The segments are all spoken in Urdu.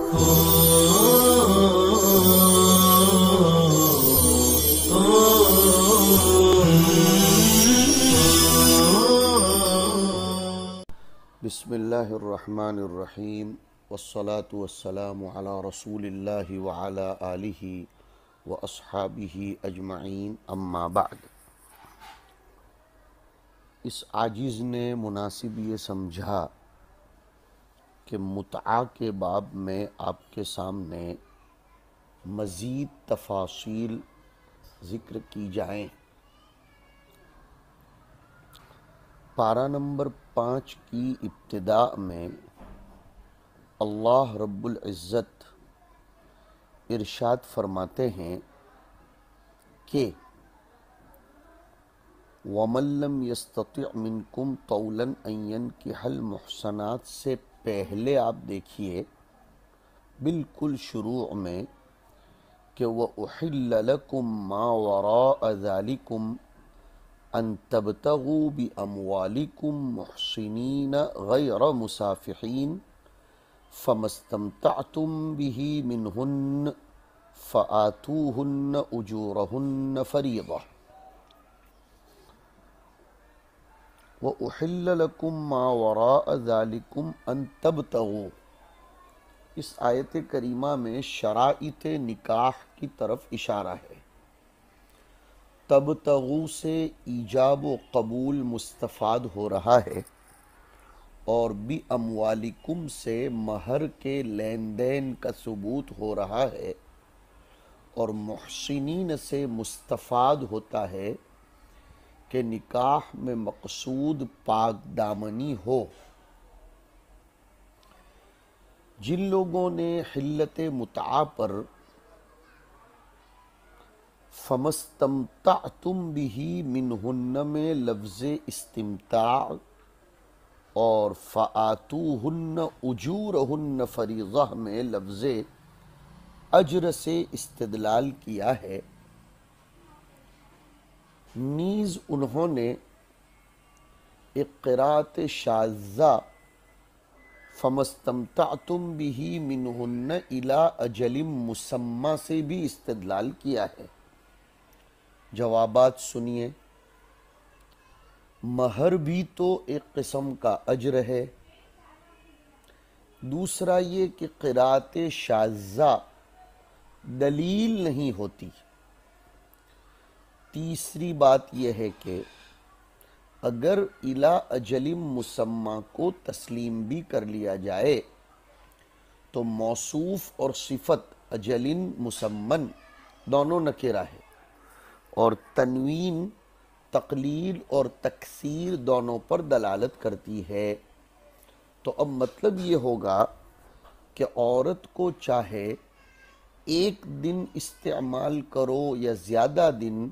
بسم اللہ الرحمن الرحیم والصلاة والسلام علی رسول اللہ وعلی آلہ واصحابہ اجمعین، اما بعد۔ اس عاجز نے مناسب یہ سمجھا کہ متعہ کے باب میں آپ کے سامنے مزید تفاصیل ذکر کی جائیں۔ پارہ نمبر 5 کی ابتداء میں اللہ رب العزت ارشاد فرماتے ہیں کہ وَمَن لَّمْ يَسْتَطِعْ مِنْكُمْ طَوْلًا أَن يَنكِحَ الْمُحْصَنَاتِ سے پہلے آپ دیکھیے بالکل شروع میں کہ وَأُحِلَّ لَكُم مَّا وَرَاءَ ذَلِكُمْ ان تبتغوا باموالکم محسنین غیر مسافحین فما استمتعتم به منہن فآتوہن اجورہن فریضہ وأحل لکم ما وراء ذلکم ان تبتغوا۔ اس آیت کریمہ میں شرائط نکاح کی طرف اشارہ ہے۔ تبتغوا سے ایجاب و قبول مستفاد ہو رہا ہے، اور باموالکم سے مہر کے لین دین کا ثبوت ہو رہا ہے، اور محسنین سے مستفاد ہوتا ہے کہ نکاح میں مقصود پاک دامنی ہو۔ جن لوگوں نے حلت متعہ پر فَمَسْتَمْتَعْتُمْ بِهِ مِنْهُنَّ میں لفظ استمتاع اور فَآتُوهُنَّ أُجُورَهُنَّ فَرِيضَةً میں لفظ اجر سے استدلال کیا ہے، نیز انہوں نے ایک قرات شاذہ فَمَسْتَمْتَعْتُمْ بِهِ مِنْهُنَّ إِلَىٰ أَجَلٍ مُّسَمًّى سے بھی استدلال کیا ہے۔ جوابات سنیے۔ مہر بھی تو ایک قسم کا اجر ہے، دوسرا یہ کہ قرات شاذہ دلیل نہیں ہوتی، تیسری بات یہ ہے کہ اگر الی اجل مسمى کو تسلیم بھی کر لیا جائے تو موصوف اور صفت اجل مسمن دونوں نکرہ ہے، اور تنوین تقلیل اور تکثیر دونوں پر دلالت کرتی ہے۔ تو اب مطلب یہ ہوگا کہ عورت کو چاہے ایک دن استعمال کرو یا زیادہ دن،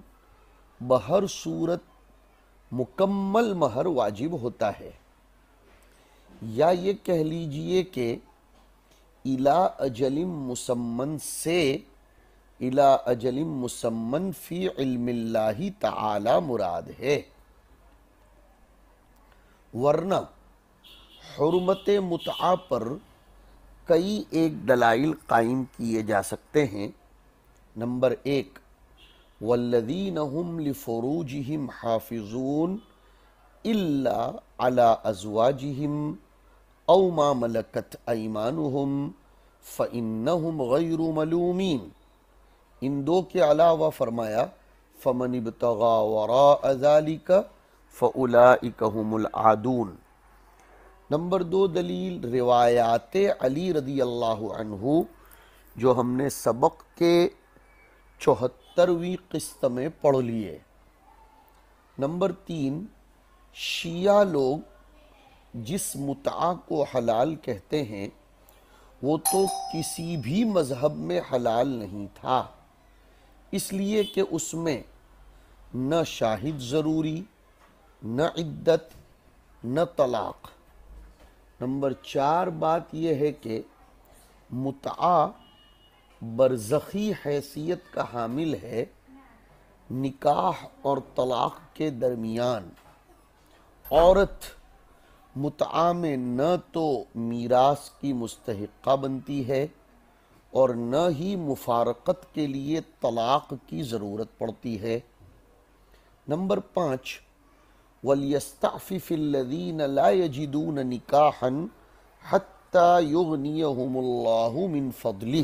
بہر صورت مکمل مہر واجب ہوتا ہے، یا یہ کہہ لیجئے کہ الی اجل مسمن سے الی اجل مسمن فی علم اللہ تعالی مراد ہے، ورنہ حرمت متعہ پر کئی ایک دلائل قائم کیے جا سکتے ہیں۔ نمبر 1، والذین هم لفروجہم حافظون الا علی ازواجہم او ما ملکت ایمانہم فانہم غیر ملومین۔ ان دو کے علاوہ فرمایا فمن ابتغى وراء ذلك فاولئک هم العادون۔ نمبر 2 دلیل روایات علی رضی اللہ عنہ جو ہم نے سبق کے 74ویں قسط میں پڑھ لیے۔ نمبر 3 شیعہ لوگ جس متعہ کو حلال کہتے ہیں وہ تو کسی بھی مذہب میں حلال نہیں تھا، اس لیے کہ اس میں نہ شاہد ضروری، نہ عدت، نہ طلاق۔ نمبر 4 بات یہ ہے کہ متعہ برزخی حیثیت کا حامل ہے، نکاح اور طلاق کے درمیان۔ عورت متعہ میں نہ تو میراث کی مستحقہ بنتی ہے اور نہ ہی مفارقت کے لیے طلاق کی ضرورت پڑتی ہے۔ نمبر 5، وَلْيَسْتَعْفِفِ الَّذِينَ لَا يَجِدُونَ نِكَاحًا حَتَّى يُغْنِيَهُمُ اللَّهُ مِنْ فَضْلِهِ۔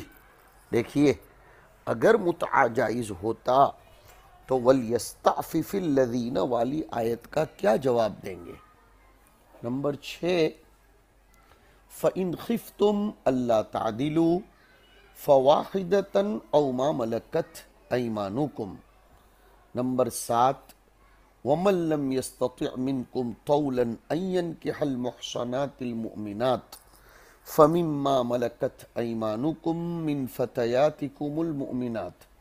دیکھیے، اگر متعہ جائز ہوتا تو وَلْيَسْتَعْفِفِ الَّذِينَ والی آیت کا کیا جواب دیں گے؟ نمبر 6، فَإِنْ خِفْتُمْ أَلَّا تَعْدِلُوا فَوَاحِدَةً أَوْ مَا مَلَكَتْ أَيْمَانُكُمْ۔ نمبر 7، وَمَنْ لَمْ يَسْتَطِعْ مِنْكُمْ طَوْلًا أَنْ يَنْكِحَ الْمُحْصَنَاتِ الْمُؤْمِنَاتِ فَمِمَّا مَلَكَتْ أَيْمَانُكُمْ مِنْ فَتَيَاتِكُمُ الْمُؤْمِنَاتِ۔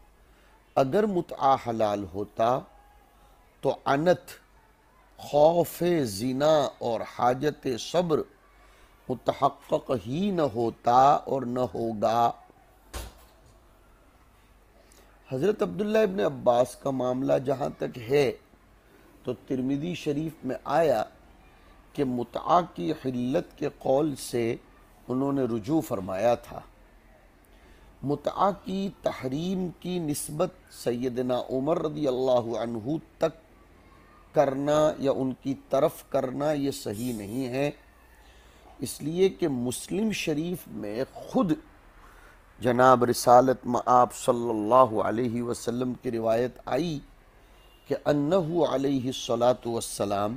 اگر متعہ حلال ہوتا تو عنت، خوف زنا اور حاجت صبر متحقق ہی نہ ہوتا اور نہ ہوگا۔ حضرت عبداللہ ابن عباس کا معاملہ جہاں تک ہے تو ترمذی شریف میں آیا کہ متعہ کی حلت کے قول سے انہوں نے رجوع فرمایا تھا۔ متعہ کی تحریم کی نسبت سیدنا عمر رضی اللہ عنہ تک کرنا یا ان کی طرف کرنا یہ صحیح نہیں ہے، اس لیے کہ مسلم شریف میں خود جناب رسالت مآب صلی اللہ علیہ وسلم کی روایت آئی کہ انہو علیہ السلام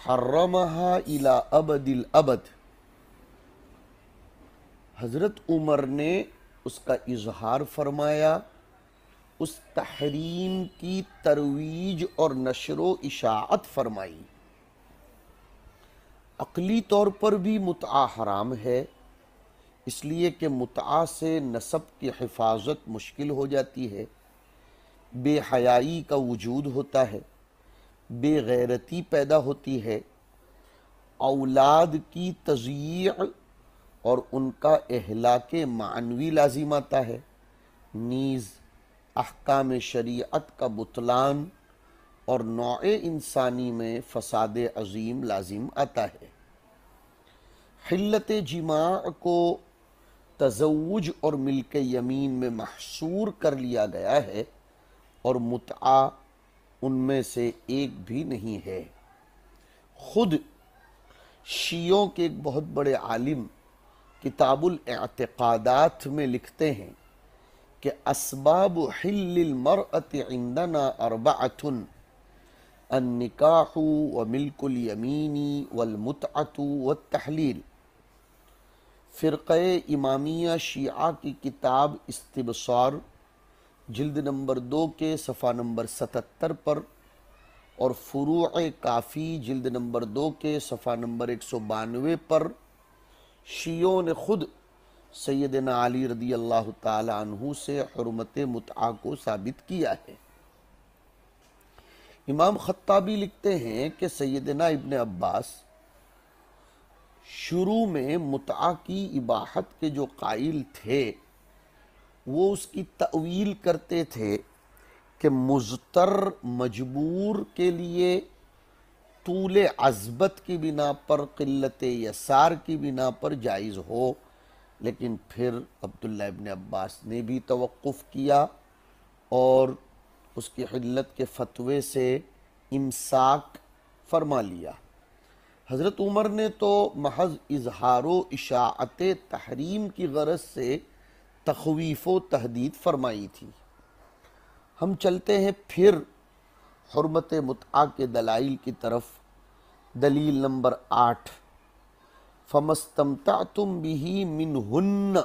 حرمہا الی ابد الابد۔ حضرت عمر نے اس کا اظہار فرمایا، اس تحریم کی ترویج اور نشر و اشاعت فرمائی۔ عقلی طور پر بھی متعہ حرام ہے، اس لیے کہ متعہ سے نسب کی حفاظت مشکل ہو جاتی ہے، بے حیائی کا وجود ہوتا ہے، بے غیرتی پیدا ہوتی ہے، اولاد کی تضییع اور ان کا اہلاک معنوی لازم آتا ہے، نیز احکام شریعت کا بطلان اور نوع انسانی میں فساد عظیم لازم آتا ہے۔ حلت جماع کو تزوج اور ملک یمین میں محصور کر لیا گیا ہے اور متعہ ان میں سے ایک بھی نہیں ہے۔ خود شیعوں کے ایک بہت بڑے عالم کتاب الاعتقادات میں لکھتے ہیں کہ اسباب حل المرأة عندنا اربعۃ: النکاح وملک الیمین والمتعة والتحلیل۔ فرقہ امامیہ شیعہ کی کتاب استبصار جلد نمبر 2 کے صفحہ نمبر 77 پر اور فروع کافی جلد نمبر 2 کے صفحہ نمبر 192 پر شیعوں نے خود سیدنا علی رضی اللہ تعالی عنہ سے حرمت متعہ کو ثابت کیا ہے۔ امام خطابی لکھتے ہیں کہ سیدنا ابن عباس شروع میں متعہ کی اباحت کے جو قائل تھے وہ اس کی تأویل کرتے تھے کہ مضطر مجبور کے لیے طول عزبت کی بنا پر، قلت یسار کی بنا پر جائز ہو، لیکن پھر عبداللہ ابن عباس نے بھی توقف کیا اور اس کی حلت کے فتوے سے امساک فرما لیا۔ حضرت عمر نے تو محض اظہار و اشاعت تحریم کی غرض سے تخویف و تہدید فرمائی تھی۔ ہم چلتے ہیں پھر حرمت متعہ کے دلائل کی طرف۔ دلیل نمبر 8، فَمَسْتَمْتَعْتُمْ بِهِ مِنْهُنَّ،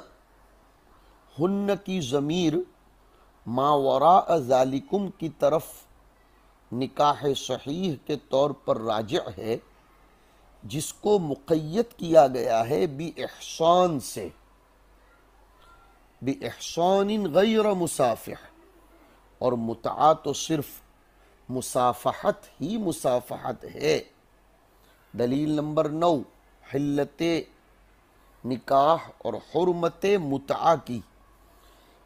ہن کی ضمیر ما وراء ذالکم کی طرف نکاح صحیح کے طور پر راجع ہے، جس کو مقید کیا گیا ہے بِإِحْصَان سے، بِإِحْصَانٍ غیر مصافح، اور متعہ تو صرف مصافحت ہی مصافحت ہے۔ دلیل نمبر 9، حلت نکاح اور حرمت متعہ کی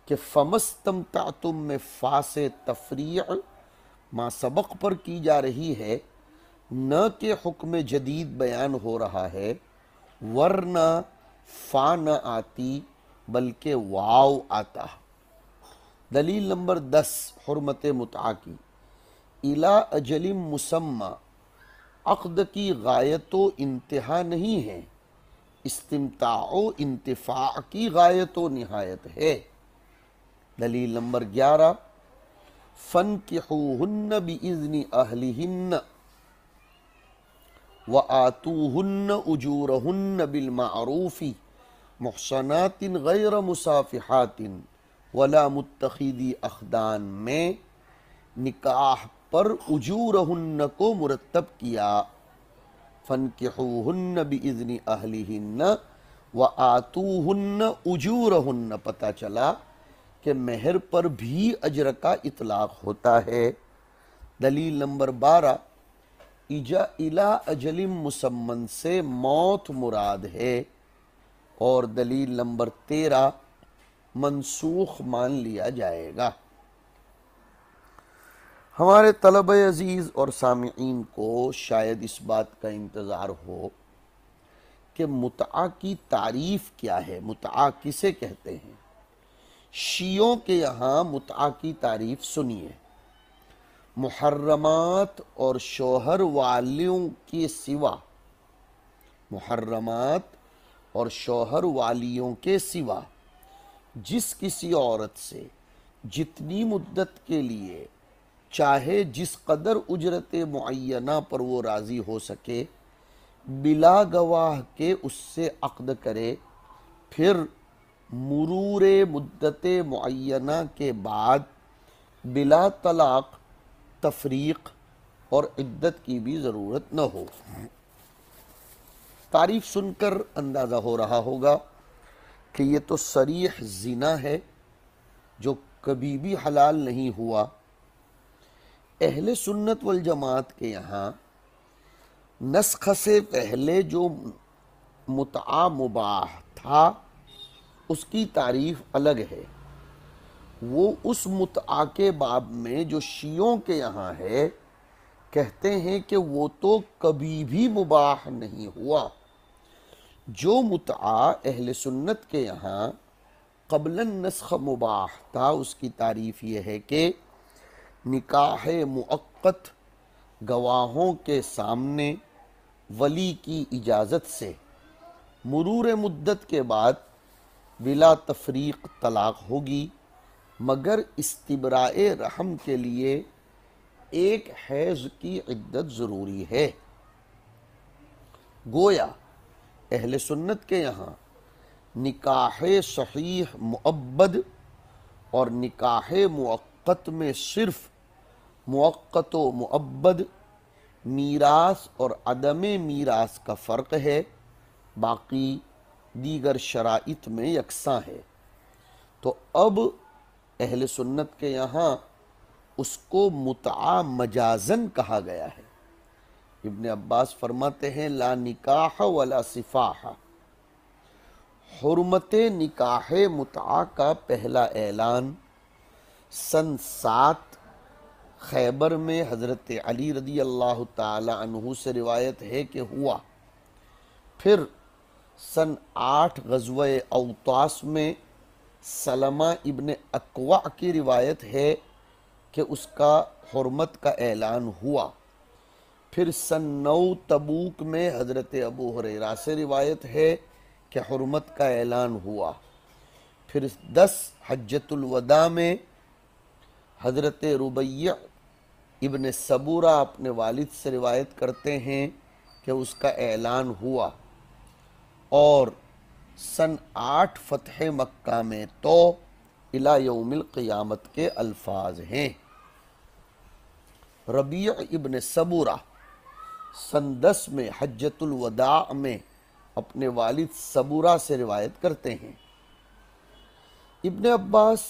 کہ فَمَسْتَمْتَعْتُم میں فا سے تفریع ما سبق پر کی جا رہی ہے، نہ کہ حکم جدید بیان ہو رہا ہے، ورنہ فا نہ آتی بلکہ واو آتا۔ دلیل نمبر 10 حرمت متعہ کی، الی اجل مسمى، عقد کی غایت و انتہا نہیں ہے، استمتاع و انتفاع کی غایت و نہایت ہے۔ دلیل نمبر 11 فَانْكِحُوهُنَّ بِإِذْنِ أَهْلِهِنَّ وَآتُوهُنَّ أُجُورَهُنَّ بِالْمَعْرُوفِ مُحْصَنَاتٍ غَيْرَ مُسَافِحَاتٍ وَلَا مُتَّخِذِي أَخْدَانٍ میں نکاح پر اجورہن کو مرتب کیا۔ فَانْكِحُوهُنَّ بِإِذْنِ أَهْلِهِنَّ وَآتُوهُنَّ أُجُورَهُنَّ، پتہ چلا کہ مہر پر بھی اجر کا اطلاق ہوتا ہے۔ دلیل نمبر 12 الی اجل مسمن سے موت مراد ہے، اور دلیل نمبر 13 منسوخ مان لیا جائے گا۔ ہمارے طلبہ عزیز اور سامعین کو شاید اس بات کا انتظار ہو کہ متعہ کی تعریف کیا ہے، متعہ کسے کہتے ہیں۔ شیعوں کے یہاں متعہ کی تعریف سنیے، محرمات اور شوہر والیوں کے سوا، محرمات اور شوہر والیوں کے سوا جس کسی عورت سے جتنی مدت کے لیے چاہے جس قدر اجرت معینہ پر وہ راضی ہو سکے، بلا گواہ کے اس سے عقد کرے، پھر مرور مدت معینہ کے بعد بلا طلاق، تفریق اور عدت کی بھی ضرورت نہ ہو۔ تعریف سن کر اندازہ ہو رہا ہوگا کہ یہ تو صریح زنا ہے جو کبھی بھی حلال نہیں ہوا۔ اہل سنت والجماعت کے یہاں نسخ سے پہلے جو متعہ مباح تھا اس کی تعریف الگ ہے۔ وہ اس متعہ کے باب میں جو شیعوں کے یہاں ہے کہتے ہیں کہ وہ تو کبھی بھی مباح نہیں ہوا۔ جو متعہ اہل سنت کے یہاں قبل النسخ مباح تھا اس کی تعریف یہ ہے کہ نکاح مؤقت، گواہوں کے سامنے، ولی کی اجازت سے، مرور مدت کے بعد بلا تفریق طلاق ہوگی، مگر استبراء رحم کے لیے ایک حیض کی عدت ضروری ہے۔ گویا اہل سنت کے یہاں نکاح صحیح مؤبد اور نکاح مؤقت میں صرف مؤقت و مؤبد، میراث اور عدم میراث کا فرق ہے، باقی دیگر شرائط میں یکساں ہے۔ تو اب اہل سنت کے یہاں اس کو متعہ مجازن کہا گیا ہے۔ ابن عباس فرماتے ہیں لا نکاح ولا صفاح، حرمت نکاح متعہ کا پہلا اعلان سن 7 خیبر میں حضرت علی رضی اللہ تعالی عنہ سے روایت ہے کہ ہوا۔ پھر سن 8 غزوہ اوطاس میں سلمہ ابن اکوع کی روایت ہے کہ اس کا حرمت کا اعلان ہوا۔ پھر سن 9 تبوک میں حضرت ابو ہریرہ سے روایت ہے کہ حرمت کا اعلان ہوا۔ پھر 10 حجۃ الوداع میں حضرت ربیع ابن سبورہ اپنے والد سے روایت کرتے ہیں کہ اس کا اعلان ہوا، اور سن 8 فتح مکہ میں تو الی یوم القیامت کے الفاظ ہیں۔ ربیع ابن سبورہ سن 10 میں حجۃ الوداع میں اپنے والد سبورہ سے روایت کرتے ہیں۔ ابن عباس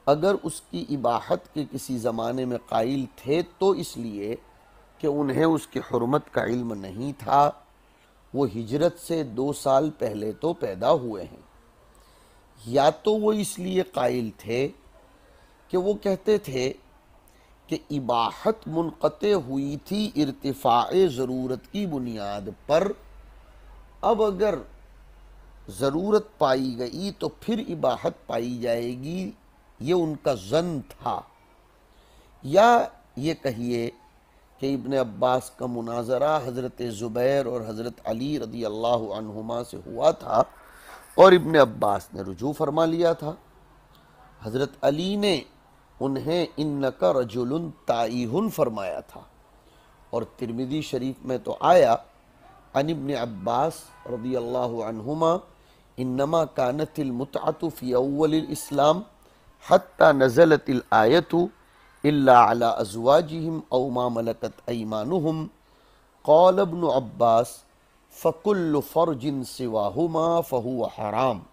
اگر اس کی اباحت کے کسی زمانے میں قائل تھے تو اس لیے کہ انہیں اس کی حرمت کا علم نہیں تھا، وہ ہجرت سے 2 سال پہلے تو پیدا ہوئے ہیں، یا تو وہ اس لیے قائل تھے کہ وہ کہتے تھے کہ اباحت منقطع ہوئی تھی ارتفاع ضرورت کی بنیاد پر، اب اگر ضرورت پائی گئی تو پھر اباحت پائی جائے گی، یہ ان کا ظن تھا۔ یا یہ کہیے کہ ابن عباس کا مناظرہ حضرت زبیر اور حضرت علی رضی اللہ عنہما سے ہوا تھا اور ابن عباس نے رجوع فرما لیا تھا۔ حضرت علی نے انہیں انک رجل تائیہ فرمایا تھا، اور ترمذی شریف میں تو آیا عن ابن عباس رضی اللہ عنہما انما كانت المتعة في اول الاسلام حتى نزلت الآية الا على ازواجهم او ما ملكت ايمانهم قال ابن عباس فكل فرج سواهما فهو حرام۔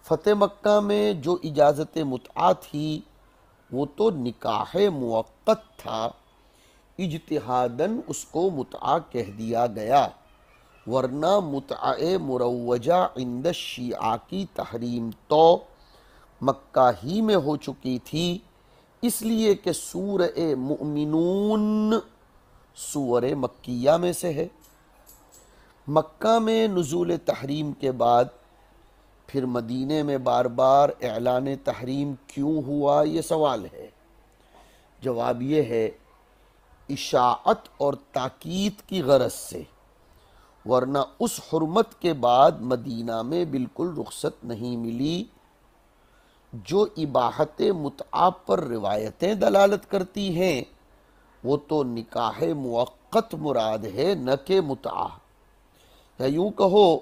فتح مکہ میں جو اجازت متعہ تھی وہ تو نکاح موقت تھا، اجتہاداً اس کو متعہ کہہ دیا گیا، ورنہ متعہ مروجہ عند الشیعہ کی تحریم تو مکہ ہی میں ہو چکی تھی، اس لیے کہ سورہ مؤمنون سور مکیہ میں سے ہے۔ مکہ میں نزول تحریم کے بعد پھر مدینے میں بار بار اعلان تحریم کیوں ہوا، یہ سوال ہے۔ جواب یہ ہے اشاعت اور تاکید کی غرض سے، ورنہ اس حرمت کے بعد مدینہ میں بالکل رخصت نہیں ملی۔ جو اباحت متعہ پر روایتیں دلالت کرتی ہیں وہ تو نکاح موقت مراد ہے، نہ کہ متعہ۔ یا یوں کہو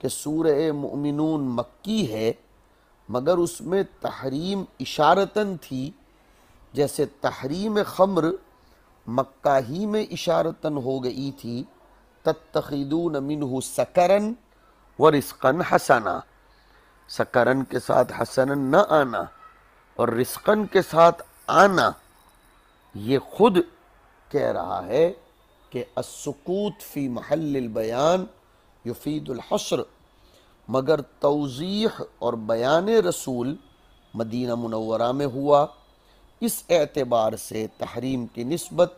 کہ سورہ مؤمنون مکی ہے مگر اس میں تحریم اشارتاً تھی، جیسے تحریم خمر مکہ ہی میں اشارتاً ہو گئی تھی، تتخذون منہ سکرن ورزقا حسنا، سکرن کے ساتھ حسنن نہ آنا اور رزقن کے ساتھ آنا، یہ خود کہہ رہا ہے کہ السکوت فی محل البیان یفید الحصر، مگر توضیح اور بیان رسول مدینہ منورہ میں ہوا، اس اعتبار سے تحریم کی نسبت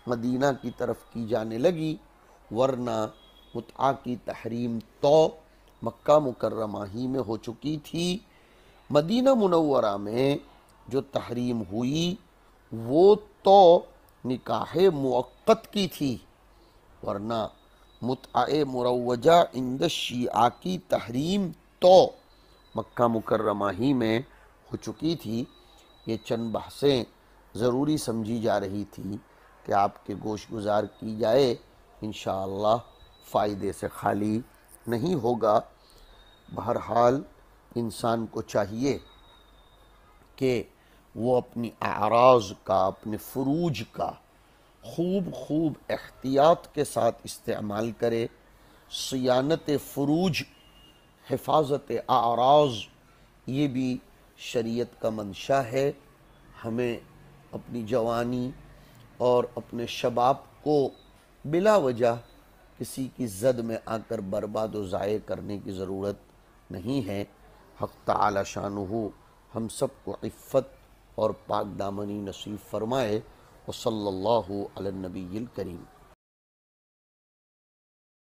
مدینہ کی طرف کی جانے لگی، ورنہ متعہ کی تحریم تو مکہ مکرمہ ہی میں ہو چکی تھی۔ مدینہ منورہ میں جو تحریم ہوئی وہ تو نکاح موقت کی تھی، ورنہ متعہ مروجہ عند الشیعہ کی تحریم تو مکہ مکرمہ ہی میں ہو چکی تھی۔ یہ چند بحثیں ضروری سمجھی جا رہی تھی کہ آپ کے گوش گزار کی جائے، انشاءاللہ فائدے سے خالی نہیں ہوگا۔ بہرحال انسان کو چاہیے کہ وہ اپنی اعراض کا، اپنے فروج کا خوب احتیاط کے ساتھ استعمال کرے۔ صیانت فروج، حفاظت اعراض، یہ بھی شریعت کا منشا ہے۔ ہمیں اپنی جوانی اور اپنے شباب کو بلا وجہ کسی کی زد میں آ کر برباد و ضائع کرنے کی ضرورت نہیں ہے۔ حق تعالی شانہ ہم سب کو عفت اور پاک دامنی نصیب فرمائے۔ وصلی اللہ علی النبی الکریم۔